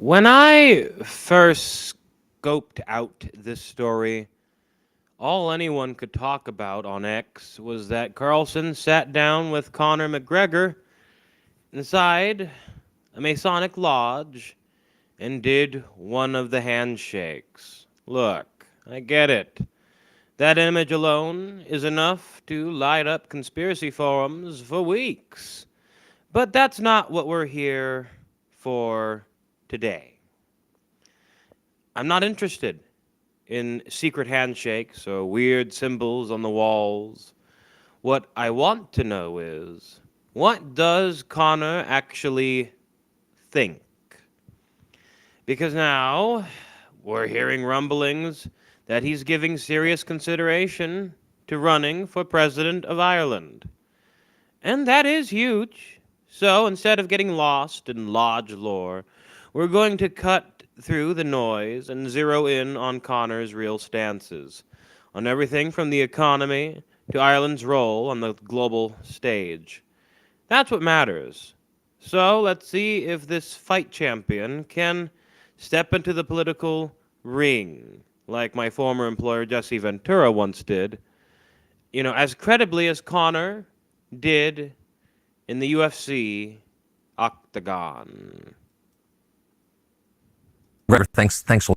When I first scoped out this story, all anyone could talk about on X was that Carlson sat down with Conor McGregor inside a Masonic lodge and did one of the handshakes. Look, I get it. That image alone is enough to light up conspiracy forums for weeks. But that's not what we're here for today. I'm not interested in secret handshakes or weird symbols on the walls. What I want to know is, what does Connor actually think? Because now we're hearing rumblings that he's giving serious consideration to running for president of Ireland. And that is huge. So instead of getting lost in lodge lore, we're going to cut through the noise and zero in on Connor's real stances, on everything from the economy to Ireland's role on the global stage. That's what matters. So let's see if this fight champion can step into the political ring, like my former employer Jesse Ventura once did, as credibly as Connor did in the UFC octagon. Thanks for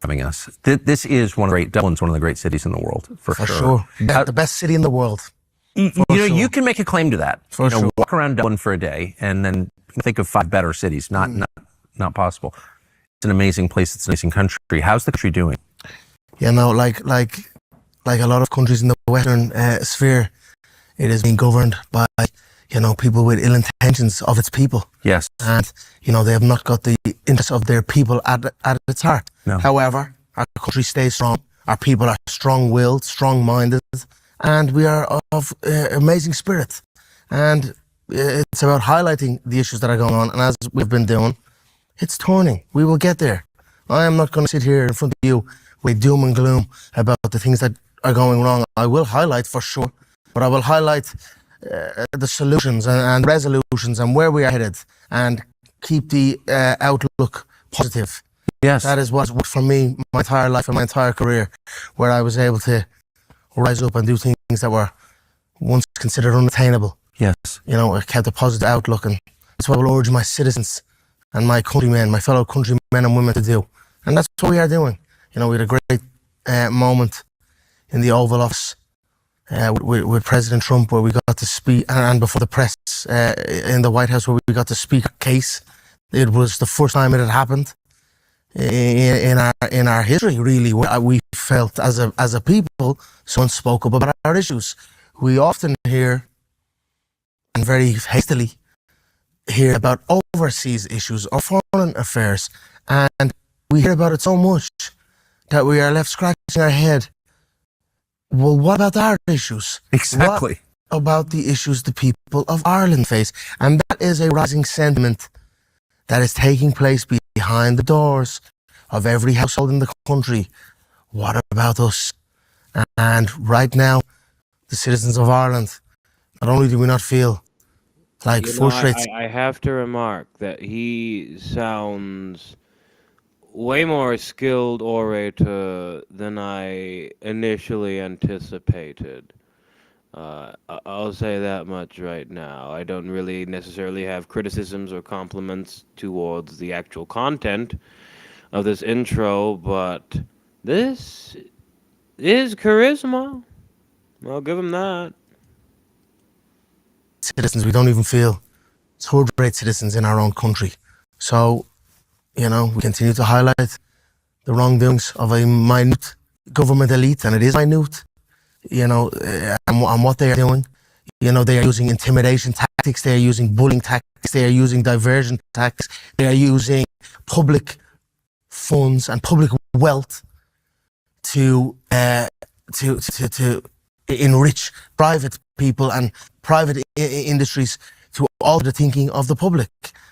having us. This is Dublin's one of the great cities in the world, for sure. The best city in the world. You can make a claim to that. Sure. Walk around Dublin for a day and then think of 5 better cities. Not possible. It's an amazing place. It's an amazing country. How's the country doing? Like a lot of countries in the Western sphere, it is being governed by people with ill intentions of its people. Yes. And they have not got the interests of their people at its heart. No. However, our country stays strong. Our people are strong-willed, strong-minded, and we are of amazing spirit. And it's about highlighting the issues that are going on. And as we've been doing, it's turning. We will get there. I am not going to sit here in front of you with doom and gloom about the things that are going wrong. I will highlight for sure, but I will highlight the solutions and resolutions and where we are headed, and keep the outlook positive. Yes. That is what worked for me my entire life and my entire career, where I was able to rise up and do things that were once considered unattainable. Yes. I kept a positive outlook, and that's what I will urge my citizens and my countrymen, my fellow countrymen and women to do. And that's what we are doing. We had a great moment in the Oval Office with President Trump, where we got to speak, and before the press in the White House, where we got to speak a case. It was the first time it had happened in our history, really, where we felt as a people, someone spoke up about our issues. We often hear, and very hastily hear, about overseas issues or foreign affairs, and we hear about it so much that we are left scratching our head. Well, what about our issues? Exactly. What about the issues the people of Ireland face? And that is a rising sentiment that is taking place behind the doors of every household in the country. What about us? And right now, the citizens of Ireland, not only do we not feel like frustrated. I have to remark that he sounds way more skilled orator than I initially anticipated. I'll say that much right now. I don't really necessarily have criticisms or compliments towards the actual content of this intro, but this is charisma. I'll give him that. Citizens, we don't even feel third-rate citizens in our own country. So, we continue to highlight the wrongdoings of a minute government elite, and it is minute, and what they are doing. They are using intimidation tactics, they are using bullying tactics, they are using diversion tactics, they are using public funds and public wealth to enrich private people and private industries to alter the thinking of the public.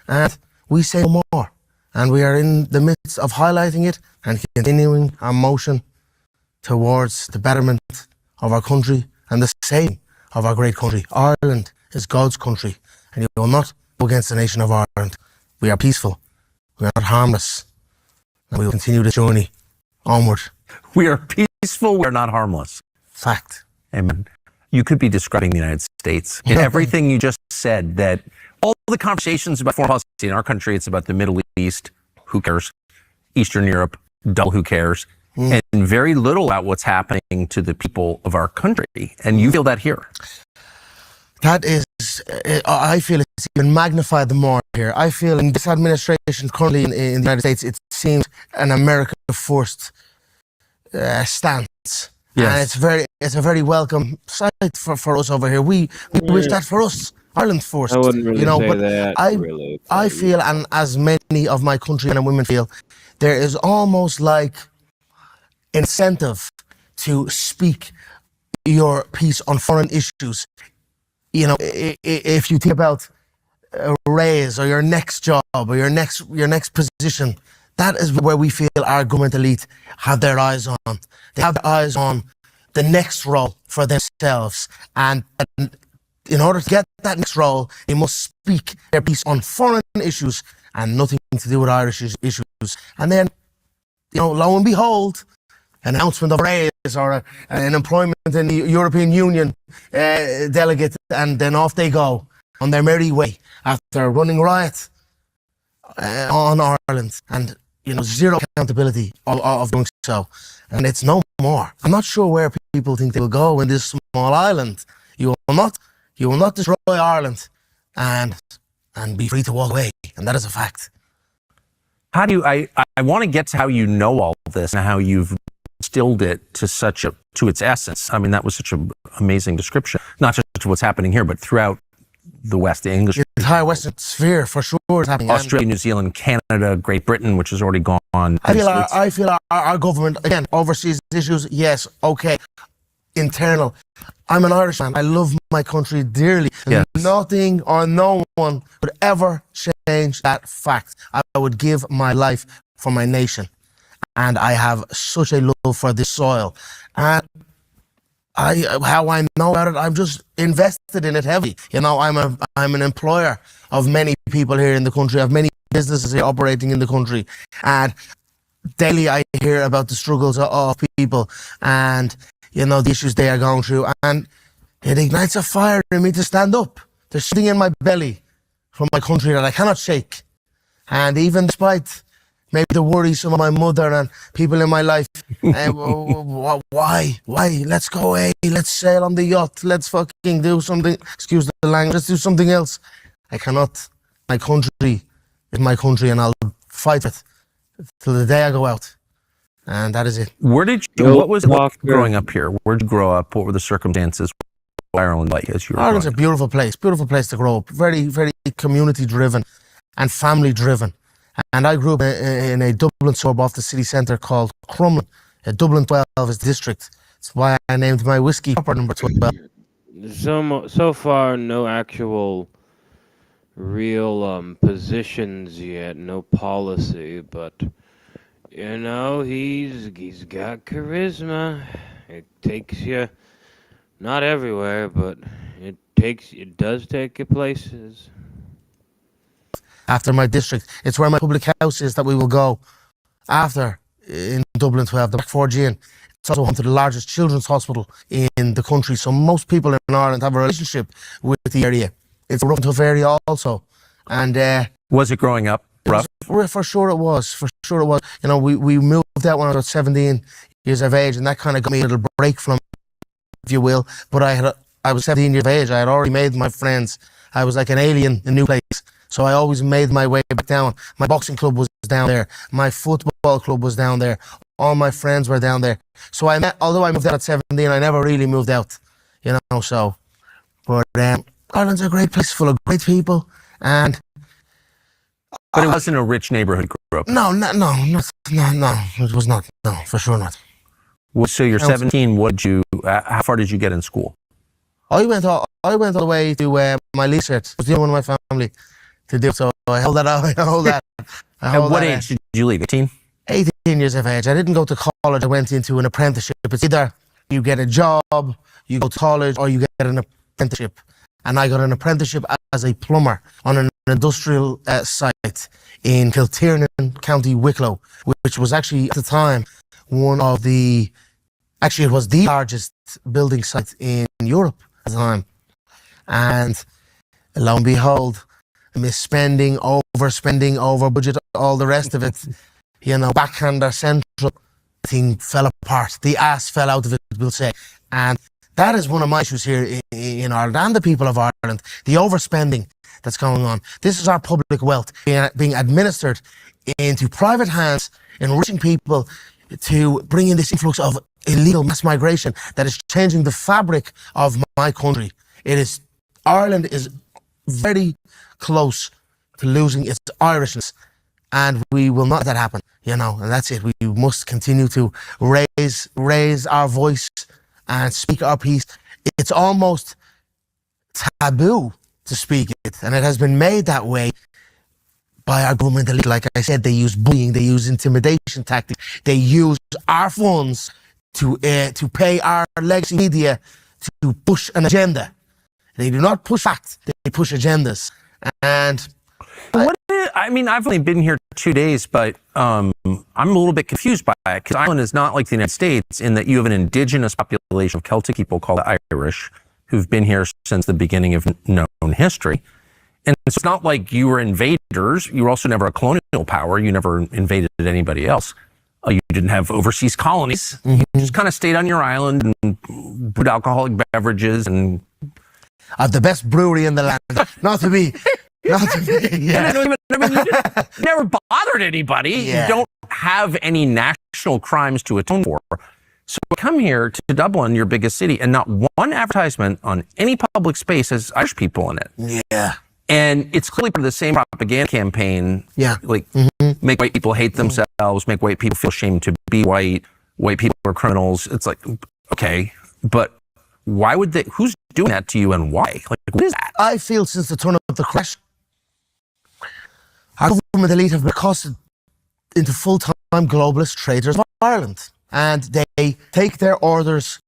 And we say no more. And we are in the midst of highlighting it and continuing our motion towards the betterment of our country and the saving of our great country. Ireland is God's country, and you will not go against the nation of Ireland. We are peaceful. We are not harmless. And we will continue this journey onward. We are peaceful. We are not harmless. Fact. Amen. You could be describing the United States. In everything you just said, that all the conversations about foreign policy in our country, it's about the Middle East, who cares? Eastern Europe, double who cares? And very little about what's happening to the people of our country. And you feel that here. That is, I feel it's even magnified the more here. I feel in this administration currently in the United States, it seems an America-first stance. Yes. And it's a very welcome sight for us over here. We wish that for us, Ireland first. I wouldn't really say but that. I feel, and as many of my countrymen and women feel, there is almost like incentive to speak your piece on foreign issues. You know, if you think about a raise or your next job or your next position, that is where we feel our government elite have their eyes on. They have their eyes on the next role for themselves. And in order to get that next role, they must speak their piece on foreign issues and nothing to do with Irish issues. And then, you know, lo and behold, an announcement of a raise or an employment in the European Union delegate, and then off they go on their merry way after running riot on Ireland, and you know, zero accountability of doing so, and it's no more. I'm not sure where people think they will go in this small island. You will not destroy Ireland and be free to walk away, and that is a fact. How do you? I want to get to how you know all this and how you've distilled it to its essence. I mean, that was such an amazing description, not just to what's happening here, but throughout the West, the English, the entire Western sphere for sure is happening. Australia, New Zealand, Canada, Great Britain, which has already gone. I feel our government, again, overseas issues, yes, okay. Internal. I'm an Irishman. I love my country dearly. Yes. Nothing or no one would ever change that fact. I would give my life for my nation. And I have such a love for this soil. And how I know about it, I'm just invested in it heavily. You know, I'm an employer of many people here in the country. I have many businesses here operating in the country. And daily I hear about the struggles of people and, you know, the issues they are going through. And it ignites a fire in me to stand up. There's something in my belly from my country that I cannot shake. And even despite maybe the worries of my mother and people in my life, why? Let's go away. Let's sail on the yacht. Let's fucking do something. Excuse the language. Let's do something else. I cannot. My country is my country, and I'll fight it till the day I go out. And that is it. Where did you? What was it like growing up here? Where did you grow up? What were the circumstances? What was Ireland like as you were Ireland's a beautiful place to grow up. Very, very community driven and family driven. And I grew up in a Dublin suburb off the city centre called Crumlin. Dublin 12 is the district. That's why I named my whiskey proper number 12. So far, no actual real positions yet, no policy, but you know, he's got charisma. It takes you not everywhere, but it does take you places. After my district, it's where my public house is that we will go after in Dublin 12, the Blackford. It's also home to the largest children's hospital in the country. So most people in Ireland have a relationship with the area. It's a rough and tough area also. And was it growing up rough? For sure it was. For sure it was. You know, we moved out when I was 17 years of age, and that kind of got me a little break from, if you will. But I was 17 years of age. I had already made my friends. I was like an alien in a new place. So I always made my way back down. My boxing club was down there. My football club was down there. All my friends were down there. So although I moved out at 17, I never really moved out, you know, so. But Ireland's a great place full of great people. And but it wasn't a rich neighborhood you grew up in. No, it was not. No, for sure not. Well, so you're 17, how far did you get in school? I went all the way to my least cert. I was the only one in my family to do so. I hold that out. At what age did you leave? 18? 18 years of age. I didn't go to college. I went into an apprenticeship. It's either you get a job, you go to college, or you get an apprenticeship. And I got an apprenticeship as a plumber on an industrial site in Kiltiernan, County Wicklow, which was actually at the time it was the largest building site in Europe at the time. And lo and behold, misspending, overspending, over budget, all the rest of it, backhander central, thing fell apart. The ass fell out of it, we'll say. And that is one of my issues here in Ireland and the people of Ireland, the overspending that's going on. This is our public wealth being administered into private hands, enriching people to bring in this influx of illegal mass migration that is changing the fabric of my country. Ireland is very close to losing its Irishness, and we will not let that happen, and that's it. We must continue to raise our voice and speak our piece. It's almost taboo to speak it, and it has been made that way by our government elite. Like I said, they use bullying, they use intimidation tactics, they use our funds to pay our legacy media to push an agenda. They do not push facts, they push agendas. And I've only been here 2 days, but I'm a little bit confused by it, because Ireland is not like the United States in that you have an indigenous population of Celtic people called the Irish who've been here since the beginning of known history. And so it's not like you were invaders. You were also never a colonial power. You never invaded anybody else. You didn't have overseas colonies. You just kind of stayed on your island and brewed alcoholic beverages and of the best brewery in the land. Not to be, yeah. You never bothered anybody. Yeah. You don't have any national crimes to atone for. So come here to Dublin, your biggest city, and not one advertisement on any public space has Irish people in it. Yeah. And it's clearly part of the same propaganda campaign. Yeah. Like, make white people hate themselves, make white people feel ashamed to be white people are criminals. It's like, okay, but why would they, who's doing that to you and why? Like, what is that? I feel since the turn of the crash, our government elite have been accosted into full-time globalist traders of Ireland. And they take their orders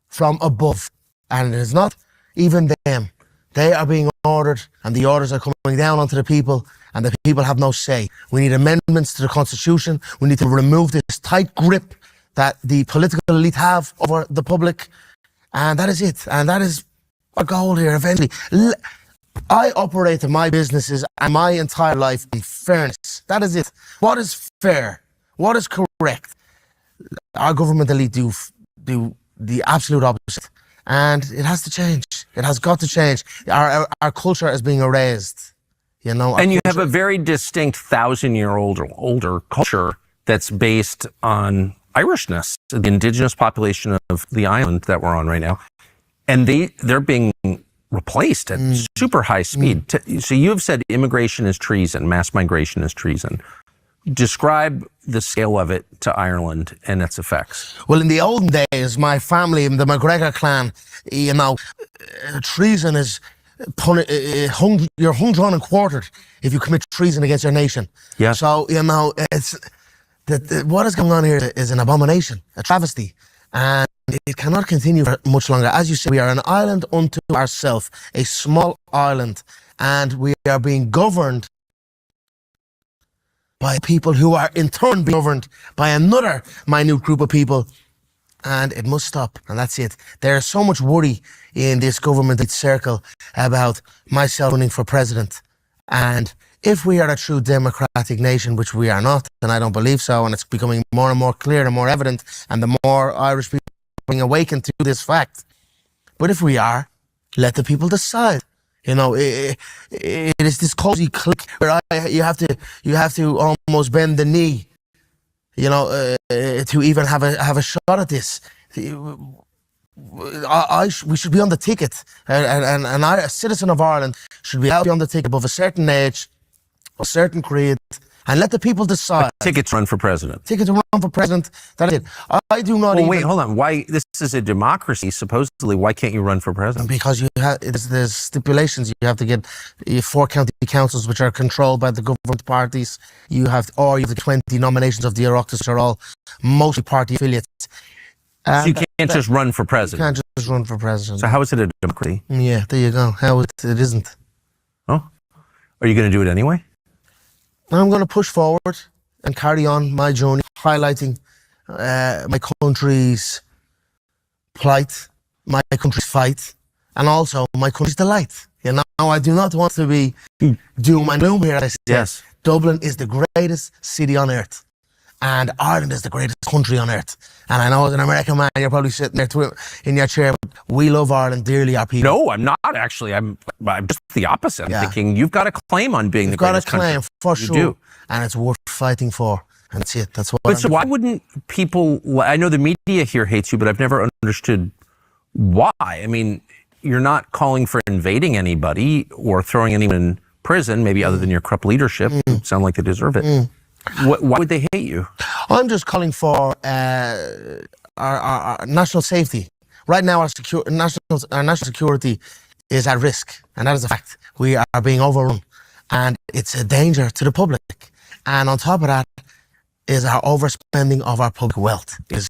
from above. And it is not even them. They are being ordered, and the orders are coming down onto the people, and the people have no say. We need amendments to the Constitution. We need to remove this tight grip that the political elite have over the public. And that is it. And that is our goal here eventually. I operate my businesses and my entire life in fairness. That is it. What is fair? What is correct? Our government elite do the absolute opposite. And it has to change. It has got to change. Our culture is being erased. And you have a very distinct 1,000-year-old or older culture that's based on Irishness, the indigenous population of the island that we're on right now. And they're being replaced at super high speed. So you have said immigration is treason, mass migration is treason. Describe the scale of it to Ireland and its effects. Well, in the olden days, my family, the McGregor clan, treason is you're hung, drawn, and quartered if you commit treason against your nation. Yeah. So it's what is going on here is an abomination, a travesty, and it cannot continue for much longer. As you say, we are an island unto ourselves, a small island, and we are being governed by people who are in turn being governed by another minute group of people, and it must stop, and that's it. There's so much worry in this government circle about myself running for president, and if we are a true democratic nation, which we are not, and I don't believe so, and it's becoming more and more clear and more evident, and the more Irish people are being awakened to this fact. But if we are, let the people decide. It is this cozy clique where you have to almost bend the knee, to even have a shot at this. We should be on the ticket, and a citizen of Ireland should be allowed to be on the ticket above a certain age, a certain creed, and let the people decide. Ticket to run for president. Ticket to run for president. That is it. I do not. Well, wait, hold on. Why? This is a democracy, supposedly. Why can't you run for president? Because there's stipulations. You have to get 4 county councils, which are controlled by the government parties. You have the 20 nominations of the Oireachtas, which are all mostly party affiliates. So you can't just run for president. You can't just run for president. So how is it a democracy? Yeah, there you go. How it isn't. Oh. Are you going to do it anyway? I'm going to push forward and carry on my journey, highlighting my country's plight, my country's fight, and also my country's delight. You know, I do not want to be doom and gloom here. As I said, Yes. Dublin is the greatest city on earth, and Ireland is the greatest country on earth. And I know as an American man, you're probably sitting there in your chair, but we love Ireland dearly, our people. No, I'm not actually. I'm just the opposite. I'm thinking you've got a claim on being the greatest country. You've got a claim, for You sure. do. And it's worth fighting for. And that's it. That's what But so why wouldn't people, I know the media here hates you, but I've never understood why. I mean, you're not calling for invading anybody or throwing anyone in prison, maybe other than your corrupt leadership. You sound like they deserve it. Why would they hate you? I'm just calling for our national safety. Right now, our national security is at risk, and that is a fact. We are being overrun, and it's a danger to the public. And on top of that is our overspending of our public wealth. Is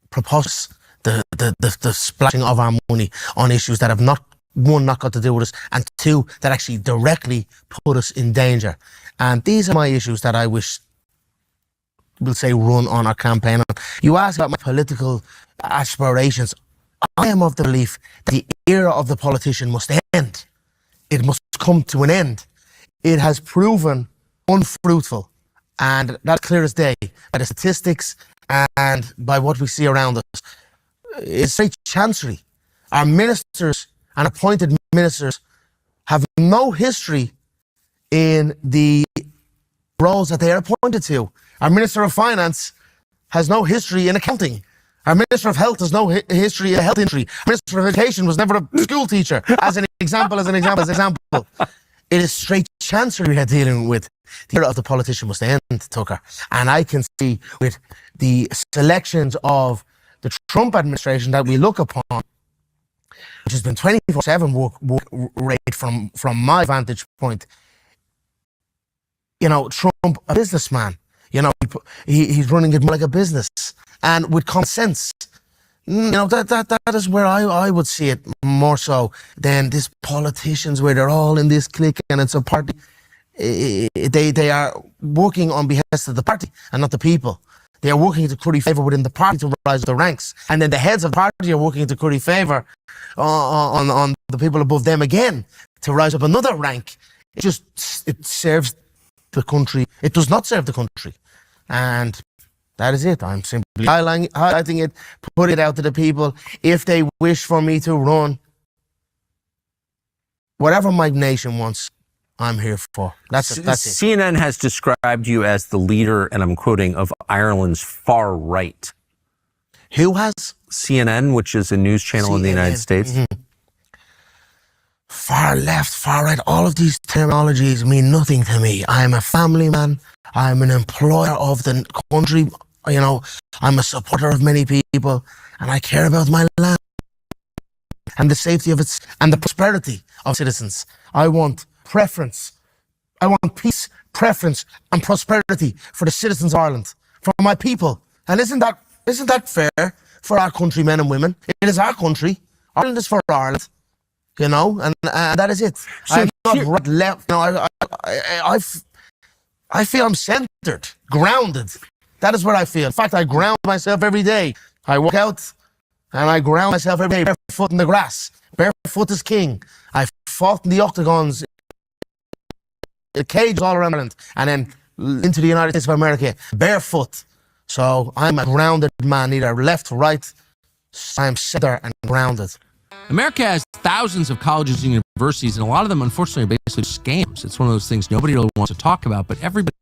preposterous. The splashing of our money on issues that have not got to do with us, and two, that actually directly put us in danger. And these are my issues that I wish, we'll say, run on our campaign on. You ask about my political aspirations. I am of the belief that the era of the politician must end. It must come to an end. It has proven unfruitful, and that's clear as day by the statistics and by what we see around us. It's straight chancery. Our ministers and appointed ministers have no history in the roles that they are appointed to. Our Minister of Finance has no history in accounting. Our Minister of Health has no history in the health industry. Our Minister of Education was never a school teacher, as an example. It is straight chancery we are dealing with. The era of the politician must end, Tucker. And I can see with the selections of the Trump administration that we look upon, which has been 24/7 work rate from my vantage point. You know, Trump, a businessman, you know, he's running it like a business, and with common sense. You know, that is where I would see it more so than these politicians where they're all in this clique and it's a party. They are working on behest of the party and not the people. They are working to curry favour within the party to rise the ranks. And then the heads of the party are working to curry favour on the people above them again to rise up another rank. It serves the country. It does not serve the country. And that is it. I'm simply highlighting it, putting it out to the people. If they wish for me to run, whatever my nation wants, I'm here for. That's it. CNN has described you as the leader, and I'm quoting, of Ireland's far right. Who has? CNN, which is a news channel in the United States. Mm-hmm. Far left, far right, all of these terminologies mean nothing to me. I'm a family man. I'm an employer of the country. You know, I'm a supporter of many people, and I care about my land and the safety of its and the prosperity of citizens. I want preference. I want peace, preference, and prosperity for the citizens of Ireland, for my people. And isn't that fair for our countrymen and women? It is our country. Ireland is for Ireland. You know, and that is it. So I'm not right, left. You know, I feel I'm centered, grounded. That is what I feel. In fact, I ground myself every day. I walk out and I ground myself every day, barefoot in the grass. Barefoot is king. I fought in the octagons, the cage all around Ireland, and then into the United States of America, barefoot. So I'm a grounded man, neither left or right. I'm centered and grounded. America has thousands of colleges and universities, and a lot of them, unfortunately, are basically scams. It's one of those things nobody really wants to talk about, but everybody,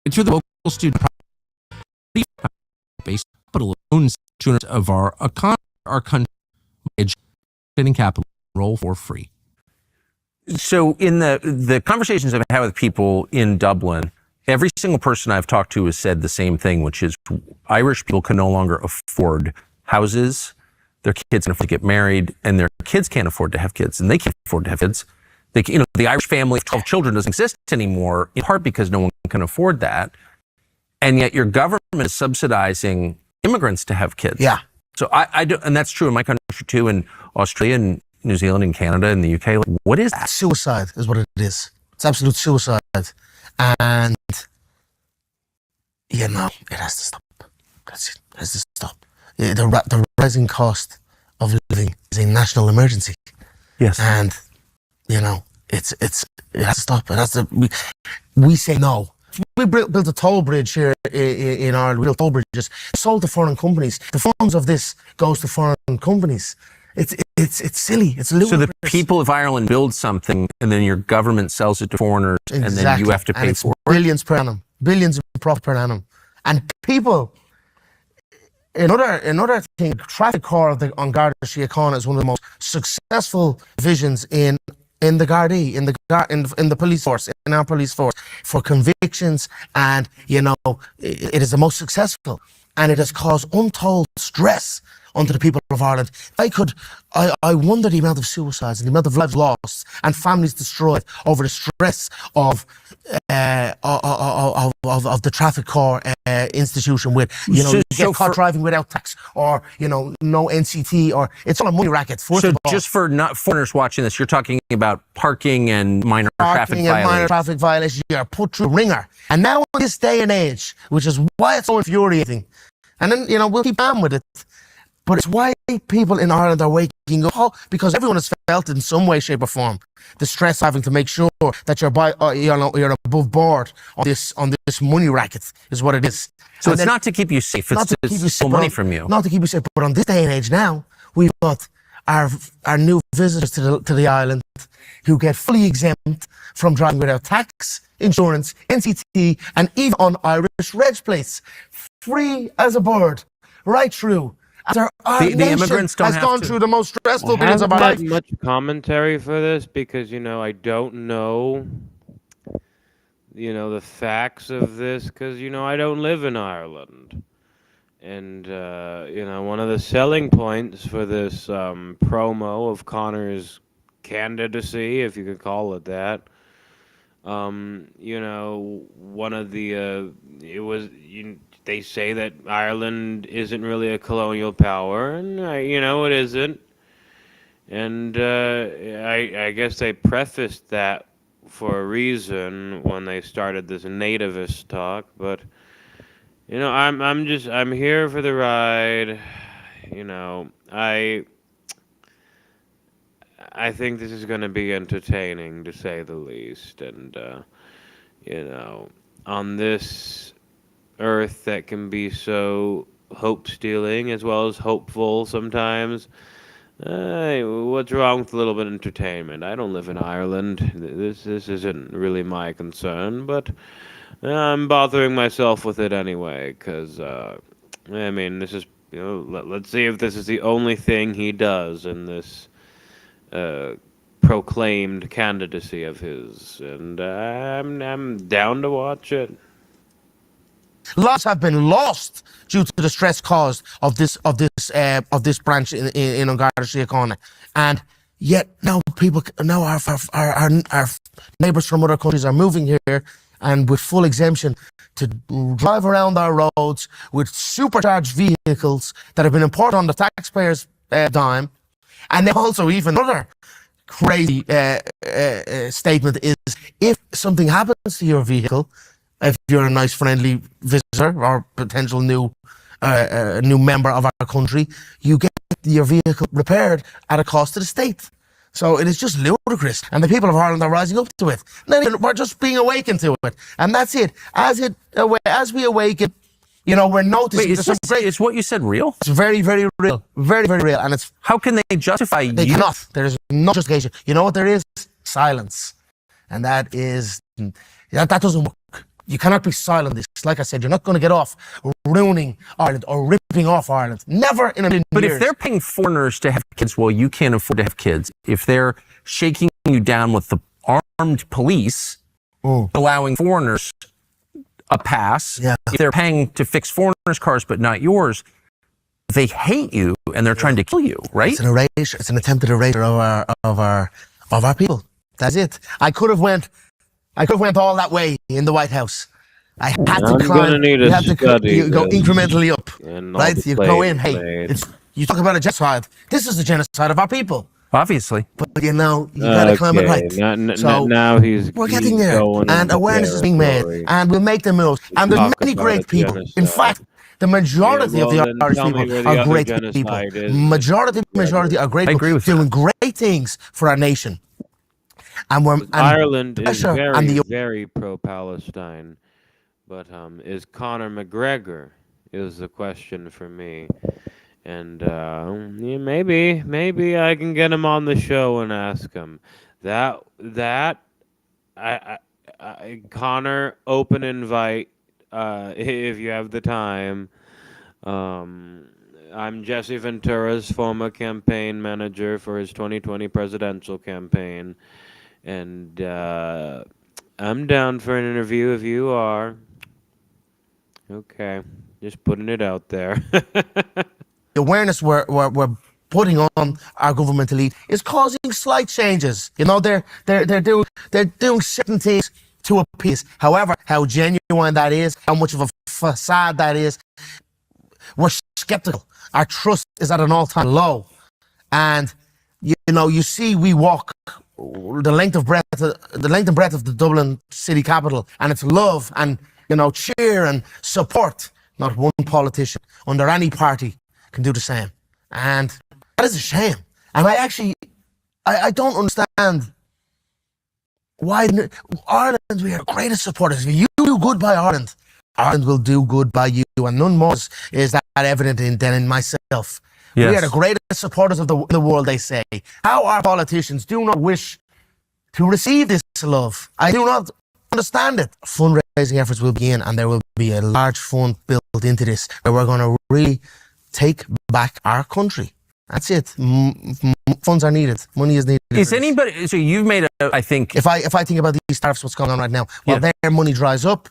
it's through the local student base, but alone of our economy, our country, educating capital roll for free. So in the conversations I've had with people in Dublin, every single person I've talked to has said the same thing, which is Irish people can no longer afford houses. Their kids can't afford to get married, and their kids can't afford to have kids, and they can't afford to have kids. The Irish family of 12 children doesn't exist anymore, in part because no one can afford that. And yet your government is subsidizing immigrants to have kids. Yeah. So I do, and that's true in my country too, in Australia and New Zealand and Canada and the UK. Like, what is that? Suicide is what it is. It's absolute suicide. And, you know, it has to stop. That's it. It has to stop. The rising cost of living is a national emergency. Yes. And, you know, it has to stop. It has to, we say no. We built a toll bridge here in Ireland, real toll bridges, sold to foreign companies. The funds of this goes to foreign companies. It's silly. It's ludicrous. So the people of Ireland build something, and then your government sells it to foreigners, and then you have to pay for it. Billions per annum, billions of profit per annum, and people. Another thing, traffic core on Garda Síochána is one of the most successful divisions in the Gardaí, in the police force, in our police force, for convictions, and you know, it is the most successful, and it has caused untold stress onto the people of Ireland. I wonder the amount of suicides and the amount of lives lost and families destroyed over the stress of the traffic core institution, with, you know, you get caught driving without tax, or, you know, no NCT, or it's all a money racket. So just for not foreigners watching this, you're talking about parking and minor traffic violations. Minor traffic violations, you are put through ringer. And now in this day and age, which is why it's so infuriating, and then, you know, we'll keep on with it, but it's why people in Ireland are waking up, because everyone has felt in some way, shape, or form the stress having to make sure that you're above board on this money racket, is what it is. So and it's not to keep you safe; it's to steal money from you. Not to keep you safe, but on this day and age now, we've got our new visitors to the island who get fully exempt from driving without tax, insurance, NCT, and even on Irish reg plates, free as a bird, right through. The immigrants has gone through the most stressful periods of our life. I haven't much commentary for this because, you know, I don't know, you know, the facts of this because, you know, I don't live in Ireland. And, you know, one of the selling points for this promo of Connor's candidacy, if you could call it that, you know, one of the, they say that Ireland isn't really a colonial power, and, you know, it isn't. And I guess they prefaced that for a reason when they started this nativist talk, but, you know, I'm here for the ride. You know, I think this is going to be entertaining, to say the least. And, you know, on this earth that can be so hope-stealing as well as hopeful sometimes, what's wrong with a little bit of entertainment? I don't live in Ireland. This isn't really my concern, but I'm bothering myself with it anyway, because, I mean, this is, you know, let's see if this is the only thing he does in this proclaimed candidacy of his, and I'm down to watch it. Lives have been lost due to the stress caused of this branch in Garda Síochána, and yet now our neighbours from other countries are moving here and with full exemption to drive around our roads with supercharged vehicles that have been imported on the taxpayers' dime. And then also, even another crazy statement is, if something happens to your vehicle, if you're a nice friendly visitor or potential new member of our country, you get your vehicle repaired at a cost to the state. So it is just ludicrous, and the people of Ireland are rising up to it. We're just being awakened to it, and that's it. As we awaken, you know, we're noticing. Wait, is what you said real? It's very, very real, very, very real, and it's. How can they justify? They cannot. There is no justification. You know what there is? Silence, and that doesn't work. You cannot be silent. This, like I said, you're not going to get off ruining Ireland or ripping off Ireland. Never in a million years. But if they're paying foreigners to have kids, well, you can't afford to have kids. If they're shaking you down with the armed police, allowing foreigners a pass, if they're paying to fix foreigners' cars but not yours, they hate you and they're trying to kill you, right? It's an erasure. It's an attempted erasure of our people. That's it. I could have went all that way in the White House. I had to climb. You have to go incrementally up, right? You go in. Hey, you talk about a genocide. This is the genocide of our people. Obviously. But you gotta climb it right. So now we're he's getting there, going and into awareness is being made, territory. and we'll make the moves. And there's Talk many about great a people. In genocide. fact, the majority Yeah, of the well, then Irish tell me people where the are other great people. genocide is. Majority are great I people, agree with doing great things for our nation. And Ireland is pressure very, and the very pro-Palestine, but is Conor McGregor is the question for me. And yeah, maybe I can get him on the show and ask him that Connor, open invite if you have the time. Um, I'm Jesse Ventura's former campaign manager for his 2020 presidential campaign, and I'm down for an interview if you are. Okay, just putting it out there. awareness we're putting on our government elite is causing slight changes. They're doing certain things to appease. However, how genuine that is, how much of a facade that is, we're skeptical. Our trust is at an all-time low, and you see, we walk the length and breadth of the Dublin city capital, and it's love and cheer and support. Not one politician under any party can do the same, and that is a shame. And I don't understand why Ireland. We are the greatest supporters. If you do good by Ireland, Ireland will do good by you, and none more is that evident than in myself. Yes. We are the greatest supporters of the world, they say. How our politicians do not wish to receive this love, I do not understand it. Fundraising efforts will begin, and there will be a large fund built into this where we're going to really take back our country. That's it. Funds are needed. Money is needed. Is anybody? So you've made I think. If I think about these tariffs, what's going on right now, while their money dries up,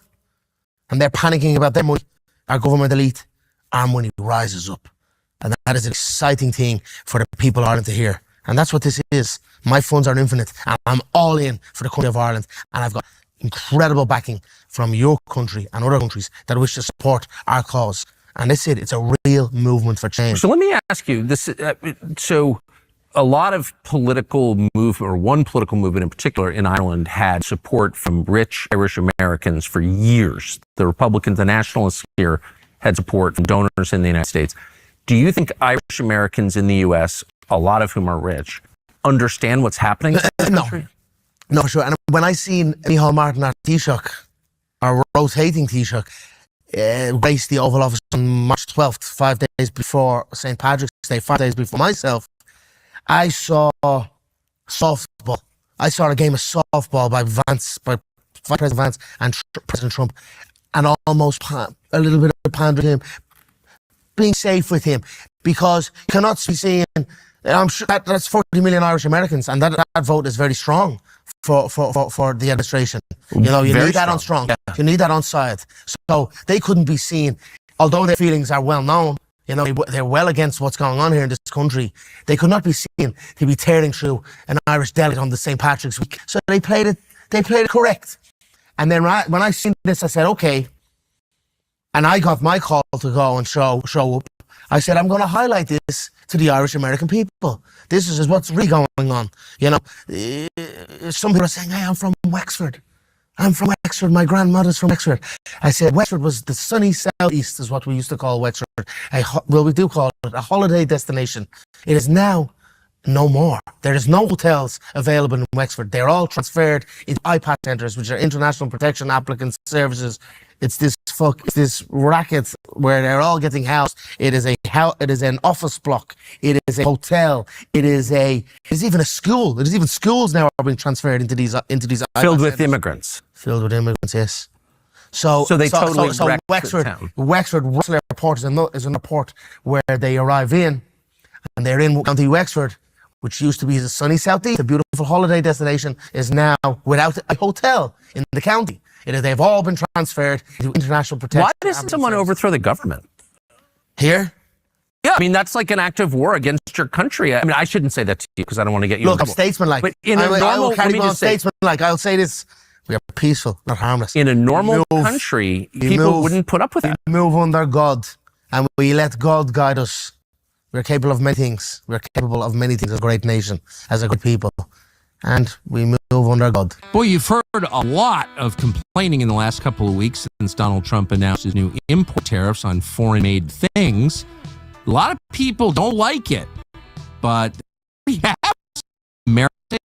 and they're panicking about their money, our government elite, our money rises up. And that is an exciting thing for the people of Ireland to hear. And that's what this is. My funds are infinite, and I'm all in for the country of Ireland. And I've got incredible backing from your country and other countries that wish to support our cause. And that's it. It's a real movement for change. So let me ask you this. So a lot of political movement, or one political movement in particular in Ireland, had support from rich Irish Americans for years. The Republicans, the nationalists here, had support from donors in the United States. Do you think Irish Americans in the U.S., a lot of whom are rich, understand what's happening in the country? No, sure. And when I seen Micheál Martin our Taoiseach, our rotating Taoiseach, race the Oval Office on March 12th, 5 days before St. Patrick's Day, 5 days before myself, I saw softball. I saw a game of softball by Vice President Vance and President Trump, and almost a little bit of pandering to him, being safe with him, because you cannot be seeing. I'm sure that's 40 million Irish Americans, and that vote is very strong for the administration. You need that on strong. Yeah. You need that on side. So they couldn't be seen, although their feelings are well known. They're well against what's going on here in this country. They could not be seen to be tearing through an Irish delegate on the St. Patrick's week. So they played it correct. And then when I seen this, I said, okay. And I got my call to go and show up. I said, I'm going to highlight this to the Irish American people. This is what's really going on. Some people are saying, hey, I'm from Wexford. I'm from Wexford. My grandmother's from Wexford. I said, Wexford was the sunny southeast, is what we used to call Wexford. We do call it a holiday destination. It is now no more. There is no hotels available in Wexford. They're all transferred into IPAT centres, which are International Protection Applicant Services. It's this racket where they're all getting housed. It is an office block. It is a hotel. It's even a school. There's even schools now are being transferred into these filled with immigrants. Filled with immigrants, yes. So Wexford Russell Airport is an airport where they arrive in, and they're in County Wexford, which used to be the sunny southeast, a beautiful holiday destination, is now without a hotel in the county. They've all been transferred to international protection. Why doesn't someone overthrow the government? Here? Yeah, I mean, that's like an act of war against your country. I mean, I shouldn't say that to you because I don't want to get you in trouble. I'm statesman-like. But in a normal, statesman-like. I'll say this. We are peaceful, not harmless. In a normal country, people wouldn't put up with that. We move under God, and we let God guide us. We're capable of many things. We're capable of many things as a great nation, as a good people. And we move under God. Boy, you've heard a lot of complaining in the last couple of weeks since Donald Trump announced his new import tariffs on foreign-made things. A lot of people don't like it, but we have American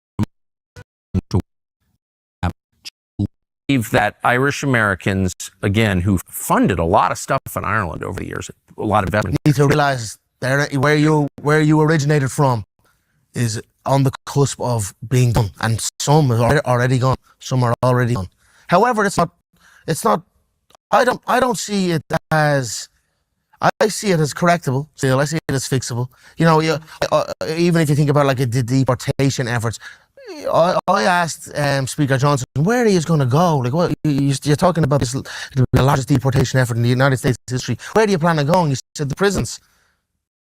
That Irish Americans, again, who funded a lot of stuff in Ireland over the years, a lot of investment. You need to realize where you originated from is on the cusp of being done, and some are already gone. Some are already gone. However, it's not. I don't see it as. I see it as correctable. Still, I see it as fixable. You know, even if you think about like the deportation efforts. I asked Speaker Johnson where he is going to go. Like, what you're talking about this, the largest deportation effort in the United States history. Where do you plan on going? He said the prisons.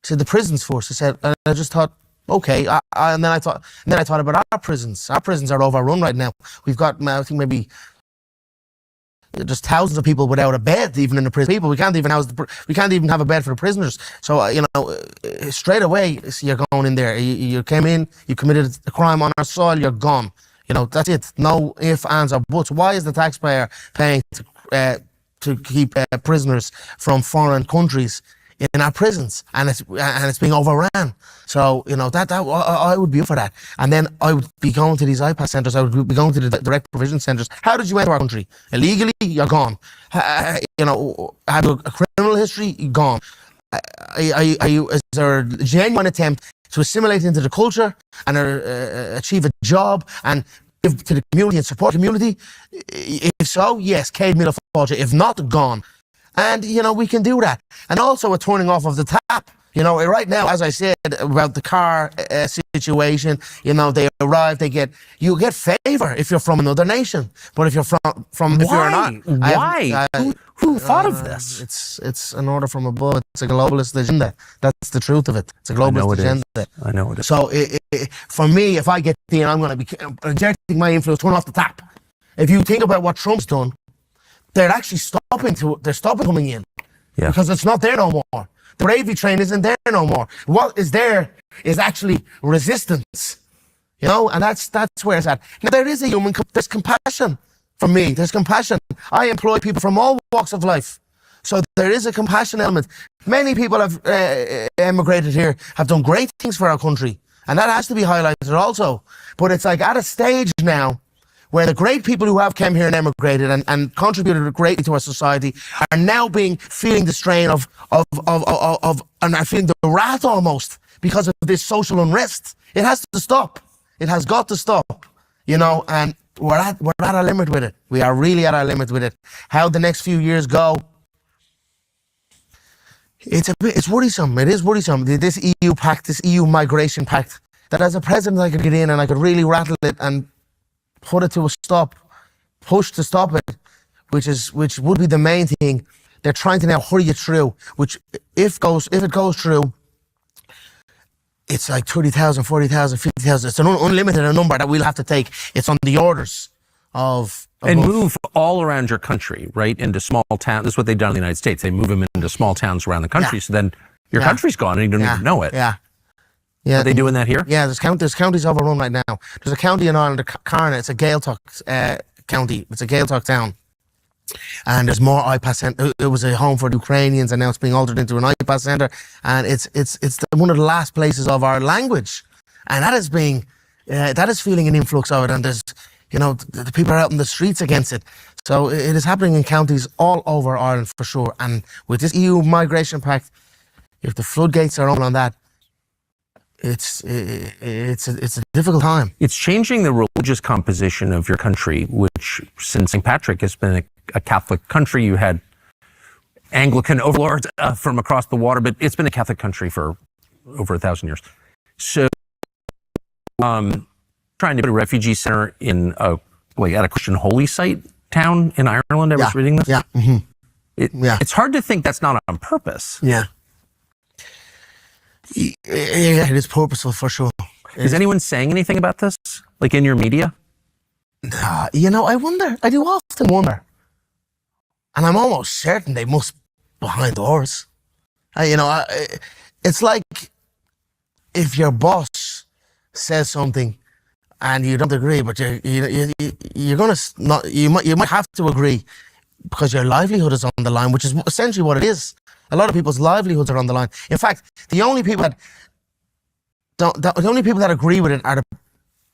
He said the prisons force. He said, and I just thought, okay. And then I thought about our prisons. Our prisons are overrun right now. We've got, I think maybe just thousands of people without a bed, even in the prison. People, we can't even have a bed for the prisoners. So straight away, you're going in there. You came in, you committed a crime on our soil, you're gone. You know, that's it. No ifs, ands, or buts. Why is the taxpayer paying to keep prisoners from foreign countries in our prisons, and it's being overran? So that I would be up for that. And then I would be going to these IPAS centres. I would be going to the direct provision centres. How did you enter our country? Illegally? You're gone. Have a criminal history? You're gone. Is there a genuine attempt to assimilate into the culture and achieve a job and give to the community and support the community? If so, yes, Cade Miller Fáilte. If not, gone. And, we can do that. And also a turning off of the tap. Right now, as I said about the car situation, they arrive, you get favor if you're from another nation. But if you're if you're not. Why? Who thought of this? It's an order from above. It's a globalist agenda. That's the truth of it. It's a globalist agenda. I know it is. So for me, if I get there, I'm going to be exerting my influence, turn off the tap. If you think about what Trump's done, they're actually stopping coming in. Yeah. Because it's not there no more. The Bravey train isn't there no more. What is there is actually resistance, and that's where it's at. Now there is there's compassion for me. There's compassion. I employ people from all walks of life, so there is a compassion element. Many people have emigrated here, have done great things for our country, and that has to be highlighted also. But it's like at a stage now where the great people who have come here and emigrated and contributed greatly to our society are now feeling the strain of and are feeling the wrath almost because of this social unrest. It has to stop. It has got to stop. And we're at our limit with it. We are really at our limit with it. How the next few years go, it's worrisome. It is worrisome. This EU pact, this EU migration pact, that as a president I could get in and I could really rattle it and put it to a stop, push to stop it, which would be the main thing. They're trying to now hurry it through, which if it goes through, it's like 30,000, 40,000, 50,000. It's an unlimited number that we'll have to take. It's on the orders of and move all around your country, right, into small towns. This is what they've done in the United States. They move them into small towns around the country, so then your country's gone and you don't even know it. Yeah. Are they doing that here? Yeah, there's counties overrun right now. There's a county in Ireland, Carna. It's a Gaeltacht county. It's a Gaeltacht town. And there's more IPAS centre. It was a home for the Ukrainians, and now it's being altered into an IPAS centre. And it's one of the last places of our language, and that is feeling an influx of it. And there's, the people are out in the streets against it. So it is happening in counties all over Ireland for sure. And with this EU migration pact, if the floodgates are open on that, it's a difficult time. It's changing the religious composition of your country, which since St. Patrick has been a Catholic country. You had Anglican overlords from across the water, but it's been a Catholic country for over 1,000 years. So, trying to put a refugee center in at a Christian holy site town in Ireland. I was reading this. Yeah. Mm-hmm. It's hard to think that's not on purpose. Yeah. Yeah, it is purposeful for sure. Is anyone saying anything about this, like in your media? I wonder. I do often wonder, and I'm almost certain they must be behind doors. It's like if your boss says something and you don't agree, but you're gonna not, you might have to agree because your livelihood is on the line, which is essentially what it is. A lot of people's livelihoods are on the line. In fact, the only people that agree with it are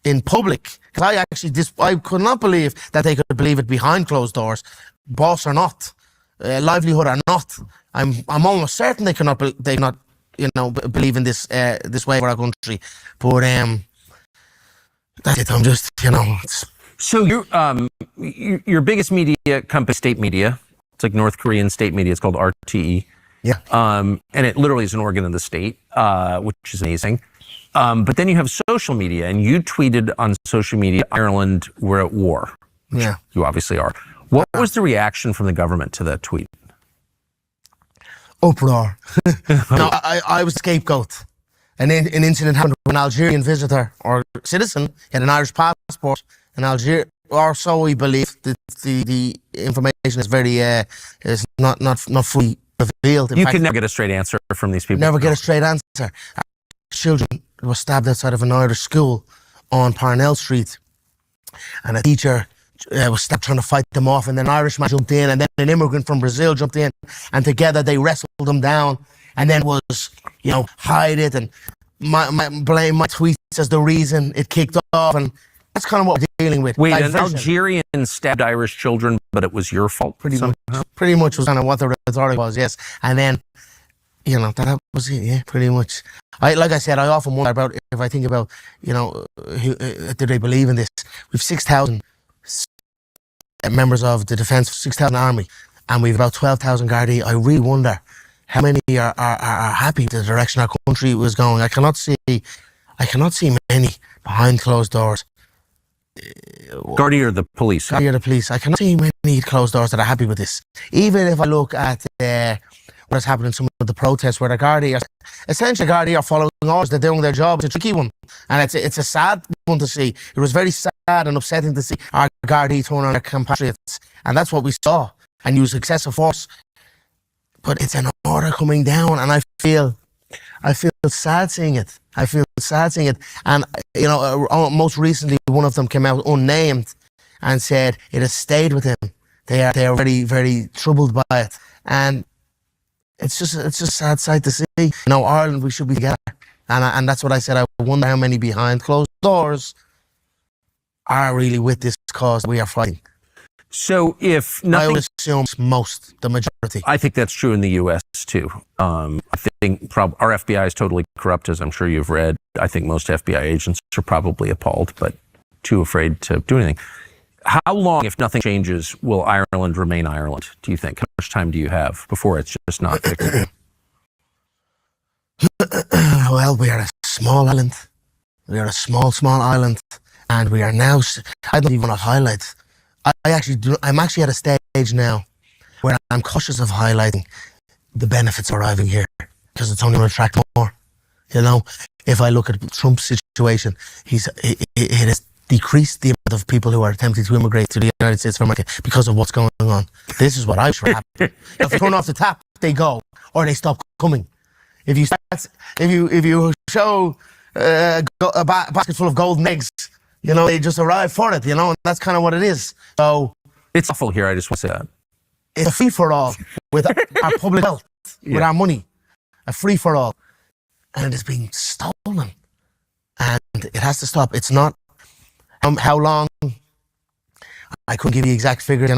in public. Because I could not believe that they could believe it behind closed doors, boss or not, livelihood or not. I'm almost certain they cannot believe in this way for our country. But that's it. I'm just So your biggest media company, state media, it's like North Korean state media. It's called RTE. Yeah. And it literally is an organ of the state, which is amazing. But then you have social media, and you tweeted on social media, Ireland, we're at war. Yeah. You obviously are. What was the reaction from the government to that tweet? Uproar. No, I was scapegoat. An incident happened with an Algerian visitor or citizen. He had an Irish passport in Algeria, or so we believe. The information is very is not fully revealed. You can never get a straight answer from these people. Never get a straight answer. Children were stabbed outside of an Irish school on Parnell Street, and a teacher was stabbed trying to fight them off, and then an Irishman jumped in, and then an immigrant from Brazil jumped in, and together they wrestled them down, and then was, hide it, and blame my tweets as the reason it kicked off, and that's kind of what we're dealing with. Wait, an Algerian stabbed Irish children, but it was your fault? Pretty much was kind of what the rhetoric was, yes. And then, that was it, yeah, pretty much. Like I said, I often wonder about, if I think about, do they believe in this? We've 6,000 members of the Defence, 6,000 Army, and we've about 12,000 Gardaí. I really wonder how many are happy with the direction our country was going. I cannot see many behind closed doors. Gardaí or the police? Gardaí or the police. I cannot see many closed doors that are happy with this. Even if I look at what's happening in some of the protests where the Gardaí are following orders, they're doing their job. It's a tricky one, and it's a sad one to see. It was very sad and upsetting to see our Gardaí turn on their compatriots, and that's what we saw, and use excessive force. But it's an order coming down, and I feel sad seeing it. And most recently, one of them came out unnamed and said it has stayed with him. They are very, very troubled by it, and it's just a sad sight to see. Ireland, we should be together, and that's what I said. I wonder how many behind closed doors are really with this cause we are fighting. So if nothing, I would assume the majority. I think that's true in the U.S. too. I think our FBI is totally corrupt, as I'm sure you've read. I think most FBI agents are probably appalled, but too afraid to do anything. How long, if nothing changes, will Ireland remain Ireland, do you think? How much time do you have before it's just not fixable? Well, we are a small island. We are a small island, and we are now, I don't even want to highlight. I'm actually at a stage now where I'm cautious of highlighting the benefits of arriving here, because it's only going to attract more. If I look at Trump's situation, it has decreased the amount of people who are attempting to immigrate to the United States of America because of what's going on. This is what I wish would happen. If you turn off the tap, they go, or they stop coming. If you show a basket full of golden eggs, they just arrive for it, and that's kind of what it is. So it's awful here. I just want to say that. It's a free-for-all with our public health, with our money. A free-for-all. And it is being stolen. And it has to stop. It's not how long. I couldn't give you exact figures.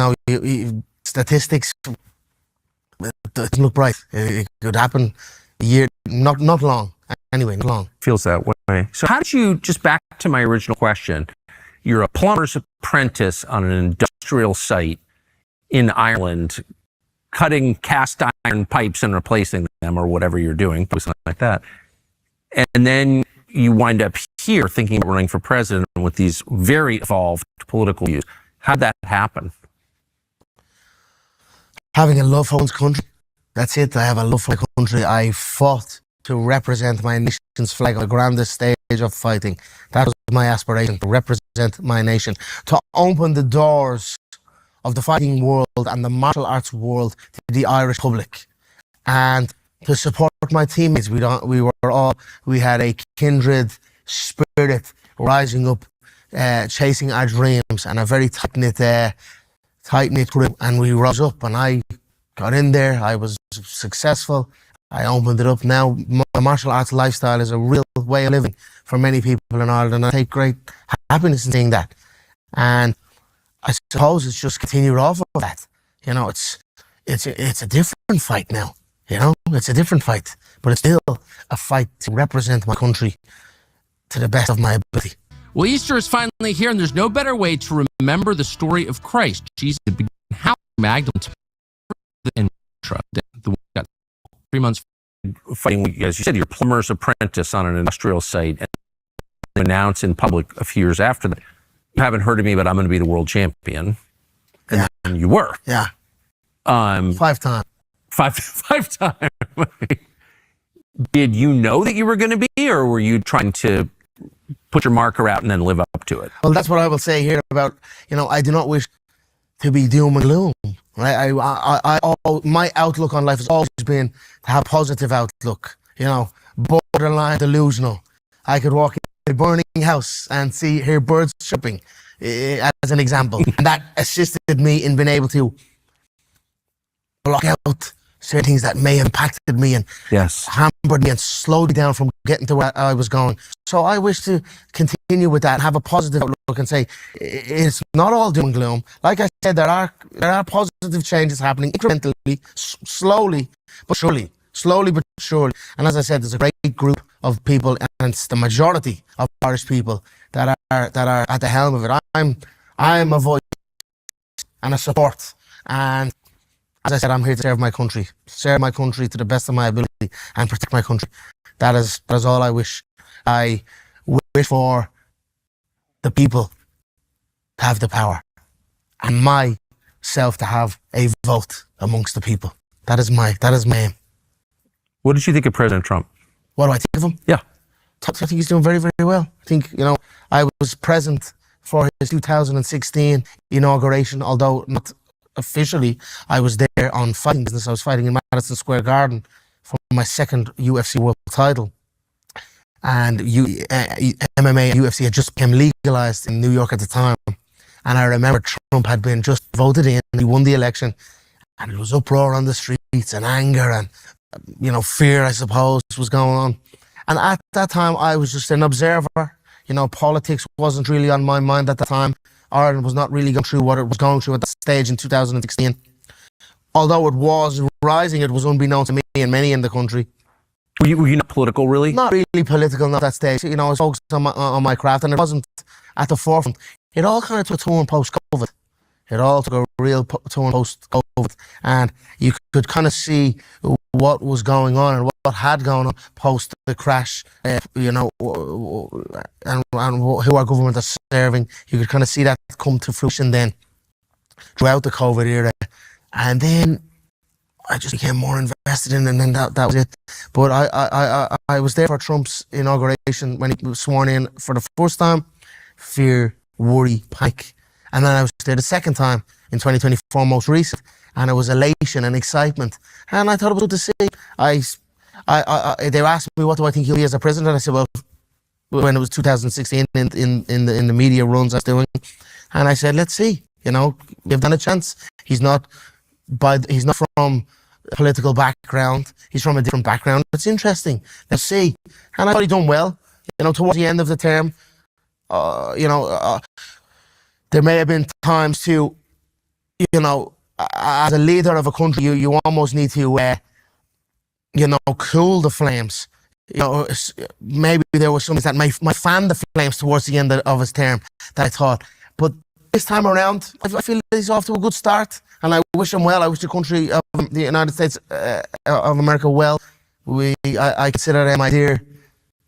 Statistics. It doesn't look bright. It could happen a year. Not long. Anyway, not long. Feels that way. So how did you, just back to my original question, you're a plumber's apprentice on an industrial site in Ireland, cutting cast iron pipes and replacing them, or whatever you're doing, something like that. And then you wind up here thinking about running for president with these very evolved political views. How'd that happen? Having a love for one's country. That's it. I have a love for my country. I fought to represent my nation's flag on the grandest stage of fighting. That was my aspiration, to represent my nation, to open the doors of the fighting world and the martial arts world to the Irish public. And to support my teammates. We had a kindred spirit rising up, chasing our dreams, and a very tight-knit group. And we rose up, and I got in there. I was successful. I opened it up. Now, my martial arts lifestyle is a real way of living for many people in Ireland, and I take great happiness in seeing that. And I suppose it's just continued off of that. You know, it's a different fight now. You know, it's a different fight, but it's still a fight to represent my country to the best of my ability. Well, Easter is finally here, and there's no better way to remember the story of Christ. Jesus began how Magdalene and the one got 3 months fighting, as you said, your plumber's apprentice on an industrial site, and announce in public a few years after that, you haven't heard of me, but I'm going to be the world champion. And then you were. Yeah. 5 times. Five times. Did you know that you were going to be, or were you trying to put your marker out and then live up to it? Well, that's what I will say here about, I do not wish to be doom and gloom. Right? My outlook on life has always been to have positive outlook, borderline delusional. I could walk in a burning house and hear birds chirping, as an example. And that assisted me in being able to block out certain things that may have impacted me and hampered me and slowed me down from getting to where I was going. So I wish to continue with that and have a positive outlook and say it's not all doom and gloom. Like I said, there are positive changes happening incrementally, slowly but surely. Slowly but surely. And as I said, there's a great group of people, and it's the majority of Irish people that are at the helm of it. I'm a voice and a support, and as I said, I'm here to serve my country to the best of my ability and protect my country. That is all I wish. I wish for the people to have the power and myself to have a vote amongst the people. That is my aim. What did you think of President Trump? What do I think of him? Yeah. I think he's doing very, very well. I think, I was present for his 2016 inauguration, although not officially. I was there on fighting business. I was fighting in Madison Square Garden for my second UFC world title. And MMA and UFC had just become legalized in New York at the time. And I remember Trump had been just voted in, and he won the election. And there was uproar on the streets and anger and, fear, I suppose, was going on. And at that time, I was just an observer. Politics wasn't really on my mind at the time. Ireland was not really going through what it was going through at that stage in 2016. Although it was rising, it was unbeknown to me and many in the country. Were you not political, really? Not really political, not at that stage. I was focused on my craft, and it wasn't at the forefront. It all kind of took a turn post-COVID. It all took a real turn post-COVID, and you could kind of see what was going on and what had gone on post the crash, and who our government is serving. You could kind of see that come to fruition then throughout the COVID era. And then I just became more invested in it, and then that was it. But I was there for Trump's inauguration when he was sworn in for the first time. Fear, worry, panic. And then I was there the second time in 2024, most recent, and it was elation and excitement. And I thought it was good to see. They asked me, what do I think he'll be as a president? And I said, well, when it was 2016 in the media runs I was doing, and I said, let's see, give them a chance. He's not from a political background. He's from a different background. It's interesting. Let's see. And I thought he'd done well. Towards the end of the term, there may have been times to, as a leader of a country, you almost need to, cool the flames. Maybe there was something that might fan the flames towards the end of his term that I thought. But this time around, I feel he's off to a good start, and I wish him well. I wish the country of the United States of America well. I consider them my dear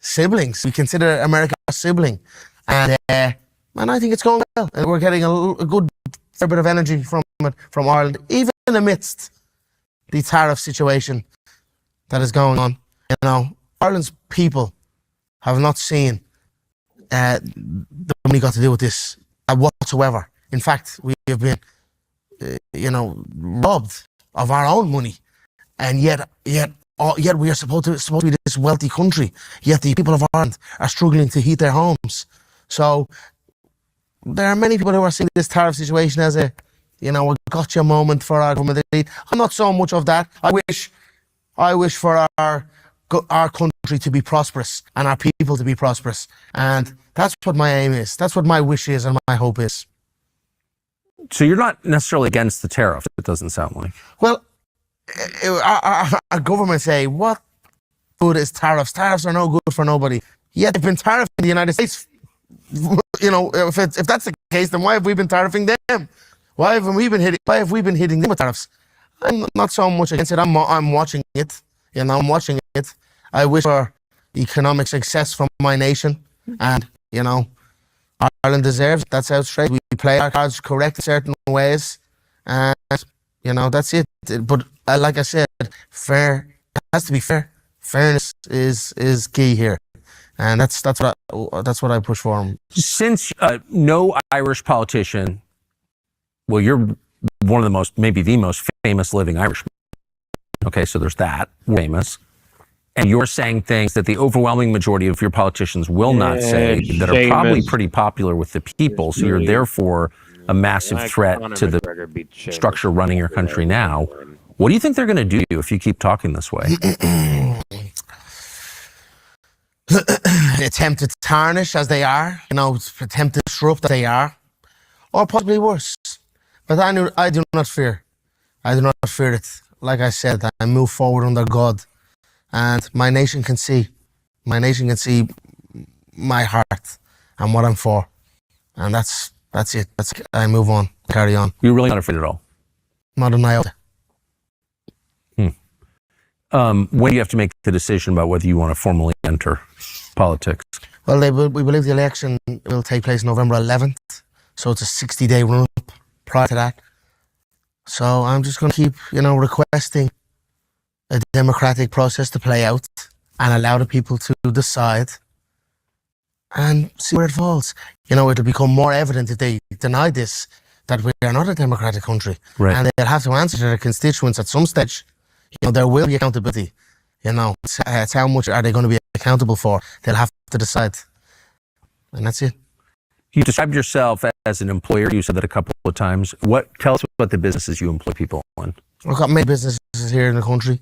siblings. We consider America a sibling, and I think it's going well. And we're getting a good fair bit of energy from Ireland, even amidst the tariff situation that is going on. Ireland's people have not seen the money got to do with this whatsoever. In fact, we have been, robbed of our own money, and yet yet we are supposed to be this wealthy country. Yet the people of Ireland are struggling to heat their homes. So there are many people who are seeing this tariff situation as a gotcha moment for our government. I'm not so much of that. I wish for our country to be prosperous and our people to be prosperous, and that's what my aim is. That's what my wish is and my hope is. So you're not necessarily against the tariff, it doesn't sound like. Well, our government say, what good is tariffs? Tariffs are no good for nobody. Yet they've been tariffing the United States. If that's the case, then why have we been tariffing them? Why have we been hitting them with tariffs? I'm not so much against it. I'm watching it. I'm watching it. I wish for economic success for my nation, and Ireland deserves it. That's how straight we play our cards correct in certain ways, and that's it. But like I said, fair, it has to be fair. Fairness is key here, and that's what I push for. Since no Irish politician, well, you're one of the most, maybe the most famous living Irishman. Okay, so there's that, famous. And you're saying things that the overwhelming majority of your politicians will not say, that are probably pretty popular with the people. So you're therefore a massive threat to the structure running your country now. What do you think they're going to do if you keep talking this way? Attempt to tarnish as they are, attempt to disrupt as they are, or possibly worse. But I do not fear. I do not fear it. Like I said, I move forward under God, and my nation can see. My nation can see my heart and what I'm for, and that's it. I move on, carry on. You're really not afraid at all? Not an iota. When do you have to make the decision about whether you want to formally enter politics? Well, we believe the election will take place November 11th, so it's a 60-day run-up prior to that. So I'm just going to keep, requesting a democratic process to play out and allow the people to decide and see where it falls. It'll become more evident if they deny this, that we are not a democratic country. Right. And they'll have to answer to their constituents at some stage. There will be accountability. It's how much are they going to be accountable for? They'll have to decide. And that's it. You described yourself as an employer. You said that a couple of times. Tell us about the businesses you employ people in. I've got many businesses here in the country.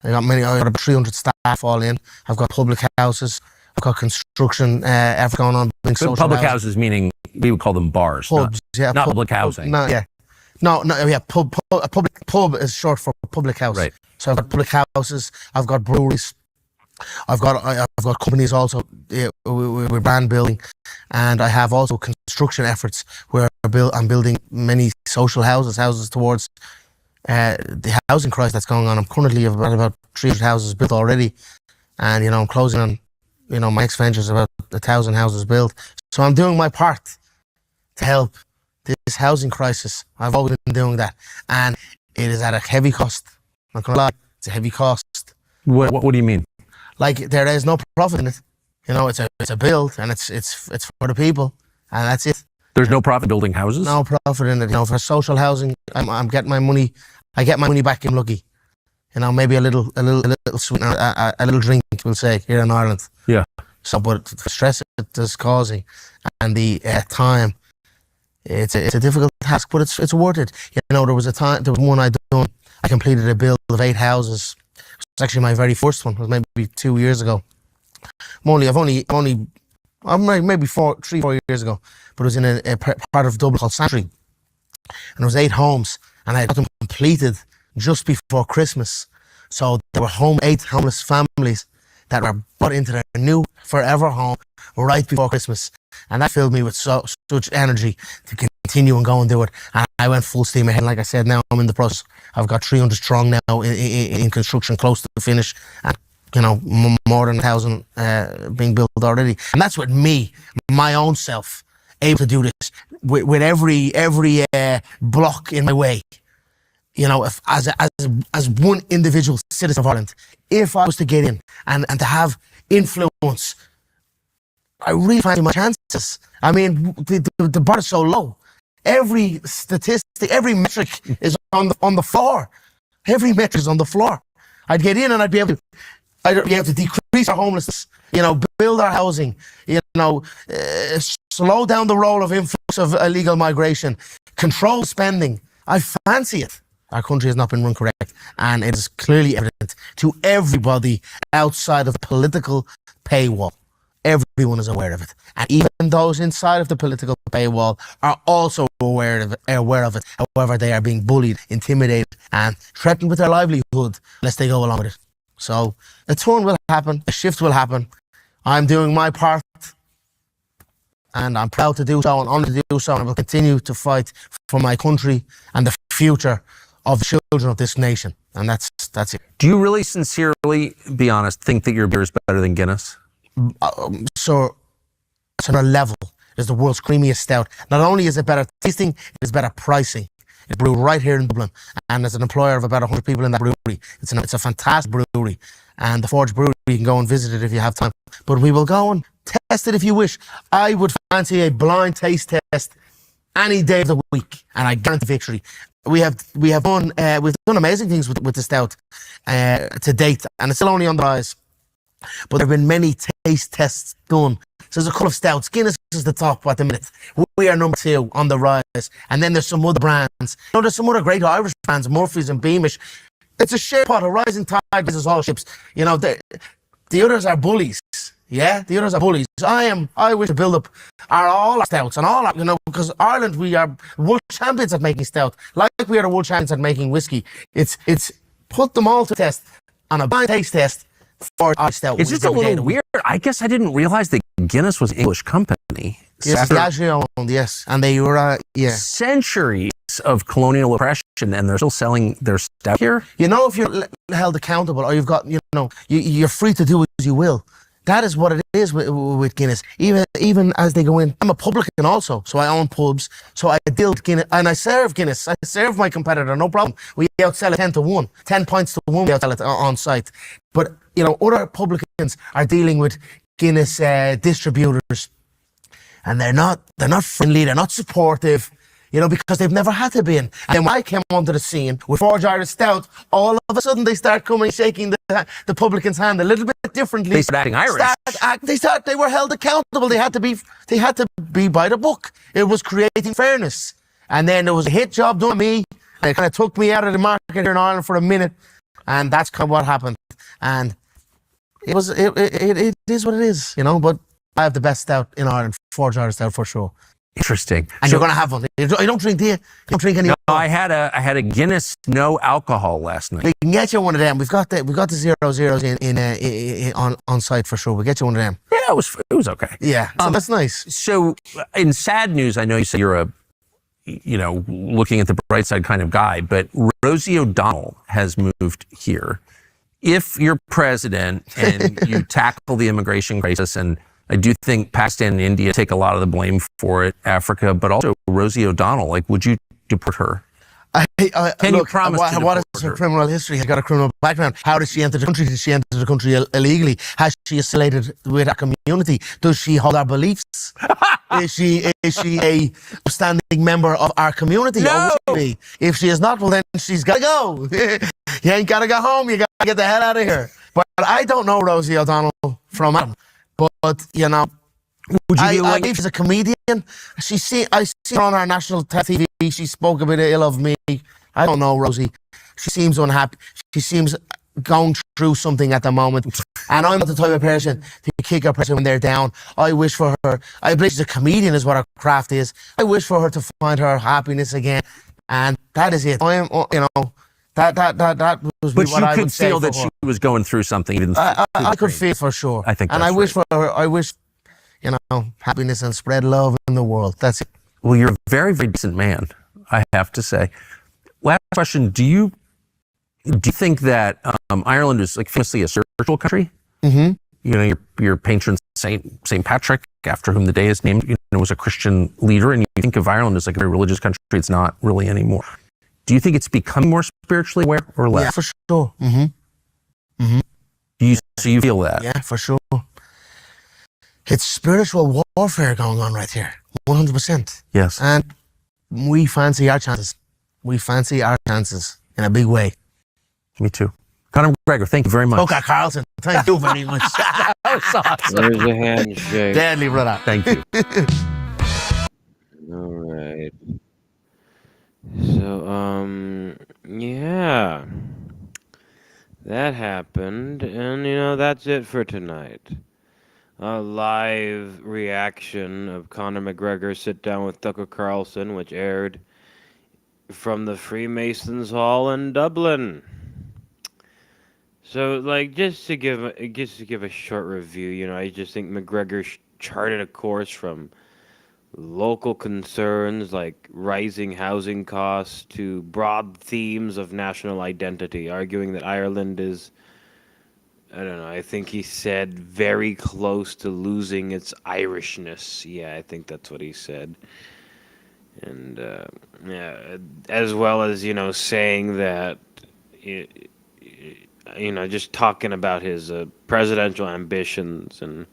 I got about 300 staff all in. I've got public houses. I've got construction effort going on. Public houses meaning we would call them bars, pubs, not public housing. Pub is short for public house. Right. So I've got public houses. I've got breweries. I've got companies also with brand building, and I have also construction efforts where I'm building many social houses towards the housing crisis that's going on. I'm currently about 300 houses built already, and I'm closing on my next venture is about 1,000 houses built. So I'm doing my part to help this housing crisis. I've always been doing that, and it is at a heavy cost. I'm not gonna lie, it's a heavy cost. What do you mean? Like, there is no profit in it. It's a build, and it's for the people, and that's it. There's no profit building houses? No profit in it. For social housing, I'm getting my money. I get my money back in lucky. Maybe a little sweetener, a little drink, we'll say, here in Ireland. Yeah. So, but the stress it is causing, and the time, it's a difficult task, but it's worth it. There was one I completed a build of 8 houses. It's actually my very first one. It was maybe 2 years ago. Maybe 3-4 years ago. But it was in a part of Dublin called Santry. And it was 8 homes. And I got them completed just before Christmas. So there were 8 homeless families that were brought into their new forever home right before Christmas. And that filled me with such energy to continue and go and do it. And I went full steam ahead. Like I said, now I'm in the process. I've got 300 strong now in construction, close to the finish. And, more than 1,000 being built already. And that's with me, my own self, able to do this with every block in my way. If as one individual citizen of Ireland, if I was to get in and to have influence, I really fancy my chances. I mean, the bar is so low. Every statistic, every metric is on the floor. Every metric is on the floor. I'd get in and I'd be able to decrease our homelessness, build our housing, slow down the roll of influx of illegal migration, control spending. I fancy it. Our country has not been run correct, and it is clearly evident to everybody outside of the political paywall. Everyone is aware of it, and even those inside of the political paywall are also aware of it. However, they are being bullied, intimidated, and threatened with their livelihood unless they go along with it. So a turn will happen, a shift will happen. I'm doing my part, and I'm proud to do so and honored to do so, and I will continue to fight for my country and the future of the children of this nation. And that's it. Do you really sincerely, be honest, think that your beer is better than Guinness? So it's on a level. It's the world's creamiest stout. Not only is it better tasting, it is better pricing. It's brewed right here in Dublin, and as an employer of about 100 people in that brewery, it's a fantastic brewery. And the Forge Brewery, you can go and visit it if you have time. But we will go and test it if you wish. I would fancy a blind taste test any day of the week, and I guarantee victory. We've done amazing things with the stout to date, and it's still only on the rise. But there have been many taste tests done. So there's a couple of stouts. Guinness is the top at the minute. We are number 2 on the rise. And then there's some other brands. There's some other great Irish brands, Murphy's and Beamish. It's a share pot. A rising tide raises all ships. The others are bullies. Yeah, the others are bullies. I wish to build up all our stouts and all our, because Ireland, we are world champions at making stout. Like we are the world champions at making whiskey. It's put them all to test on a blind taste test. It's just a little weird. I guess I didn't realize that Guinness was an English company. Yes, Diageo owned, yes. And they were, centuries of colonial oppression, and they're still selling their stout here? If you're held accountable, or you've got, you're free to do as you will. That is what it is with Guinness. Even as they go in, I'm a publican also, so I own pubs. So I deal with Guinness, and I serve Guinness. I serve my competitor, no problem. We outsell it 10 to 1, 10 pints to 1. We outsell it on site. But other publicans are dealing with Guinness distributors, and they're not friendly. They're not supportive. Because they've never had to be in. And then when I came onto the scene with Forge Irish Stout, all of a sudden they start coming, shaking the publican's hand a little bit differently. They start acting Irish. They were held accountable. They had to be by the book. It was creating fairness. And then there was a hit job done on me. And it kind of took me out of the market here in Ireland for a minute. And that's kind of what happened. And it is what it is, But I have the best stout in Ireland, Forge Irish Stout for sure. Interesting. And you're going to have one. You don't drink, do you? You don't drink any? No, I had a Guinness no alcohol last night. We can get you one of them. We've got the 0.0s on site for sure. We'll get you one of them. Yeah, it was okay. Yeah, so that's nice. So in sad news, I know you said you're a looking at the bright side kind of guy, but Rosie O'Donnell has moved here. If you're president and you tackle the immigration crisis, and I do think Pakistan and India take a lot of the blame for it, Africa, but also Rosie O'Donnell, would you deport her? Can you promise to what is deport her her? criminal history? Has got a criminal background. How did she enter the country? Did she enter the country illegally? Has she assimilated with our community? Does she hold our beliefs? Is she a standing member of our community? No. If she is not, well then she's got to go. You ain't got to go home. You got to get the hell out of here. But I don't know Rosie O'Donnell from Adam. But would you be willing? She's a comedian. I see her on our national TV. She spoke a bit ill of me. I don't know Rosie. She seems unhappy. She seems going through something at the moment. And I'm not the type of person to kick a person when they're down. I wish for her. I believe she's a comedian, is what her craft is. I wish for her to find her happiness again. And that is it. I am, That was But what you I could would say feel for that her. she was going through something. Even I could feel for sure. I think, and that's I wish right. for her. I wish, happiness and spread love in the world. That's it. Well, you're a very, very decent man, I have to say. Last question: Do you think that Ireland is famously a spiritual country? Mm-hmm. Your patron Saint Patrick, after whom the day is named, was a Christian leader, and you think of Ireland as a very religious country. It's not really anymore. Do you think it's becoming more spiritually aware or less? Yeah, for sure. Mm-hmm. Mm-hmm. So you feel that? Yeah, for sure. It's spiritual warfare going on right here. 100%. Yes. And we fancy our chances. We fancy our chances in a big way. Me too. Conor McGregor, thank you very much. Tucker Carlson, thank you very much. That was awesome. There's a handshake. Deadly, brother. Thank you. All right. So, yeah. That happened, and that's it for tonight. A live reaction of Conor McGregor's sit down with Tucker Carlson, which aired from the Freemasons Hall in Dublin. So, like, just to give a short review, I just think McGregor charted a course from local concerns like rising housing costs to broad themes of national identity, arguing that Ireland is, I don't know, I think he said very close to losing its Irishness. Yeah, I think that's what he said. And, yeah, as well as, saying that, just talking about his presidential ambitions and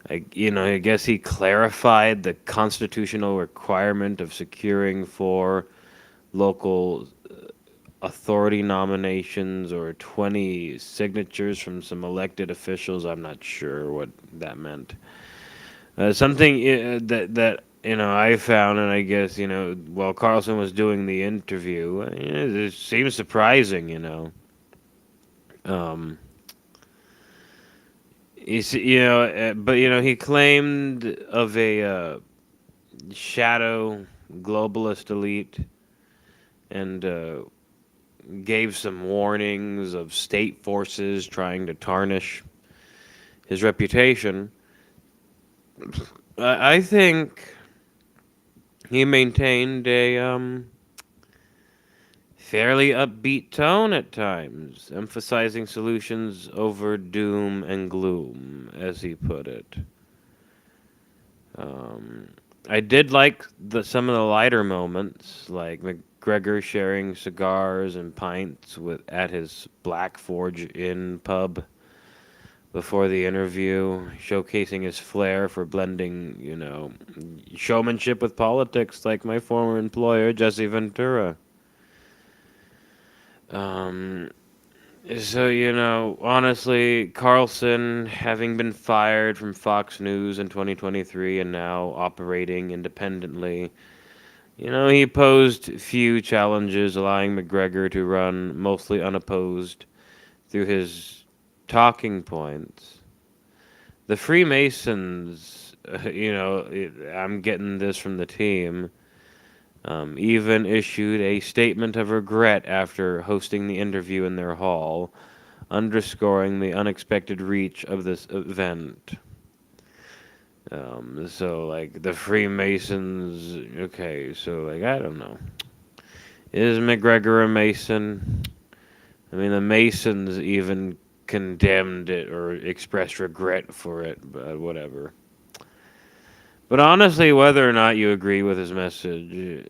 I guess he clarified the constitutional requirement of securing 4 local authority nominations or 20 signatures from some elected officials. I'm not sure what that meant. Something that I found, and I guess while Carlson was doing the interview, it seems surprising. Um, but he claimed of a shadow globalist elite and gave some warnings of state forces trying to tarnish his reputation. I think he maintained a fairly upbeat tone at times, emphasizing solutions over doom and gloom, as he put it. I did like some of the lighter moments, like McGregor sharing cigars and pints at his Black Forge Inn pub before the interview, showcasing his flair for blending, showmanship with politics, like my former employer, Jesse Ventura. So, honestly, Carlson, having been fired from Fox News in 2023 and now operating independently, he posed few challenges, allowing McGregor to run mostly unopposed through his talking points. The Freemasons, I'm getting this from the team, even issued a statement of regret after hosting the interview in their hall, underscoring the unexpected reach of this event. So, like, the Freemasons, okay, so, like, I don't know. Is McGregor a Mason? I mean, the Masons even condemned it or expressed regret for it, but whatever. But honestly, whether or not you agree with his message,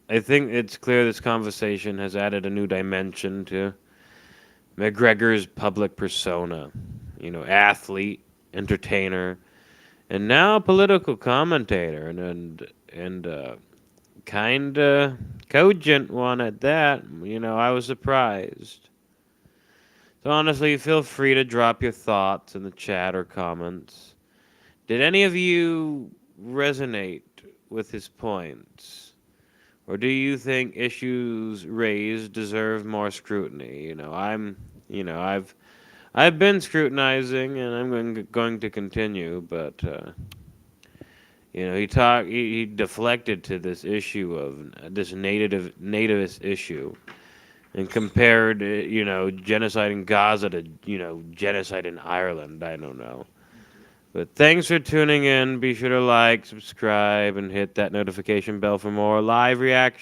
I think it's clear this conversation has added a new dimension to McGregor's public persona. Athlete, entertainer, and now political commentator, and kind of cogent one at that. I was surprised. So honestly, feel free to drop your thoughts in the chat or comments. Did any of you resonate with his points? Or do you think issues raised deserve more scrutiny? I've been scrutinizing, and I'm going to continue. But he deflected to this issue of this nativist issue, and compared genocide in Gaza to genocide in Ireland. I don't know. But thanks for tuning in. Be sure to like, subscribe, and hit that notification bell for more live reactions.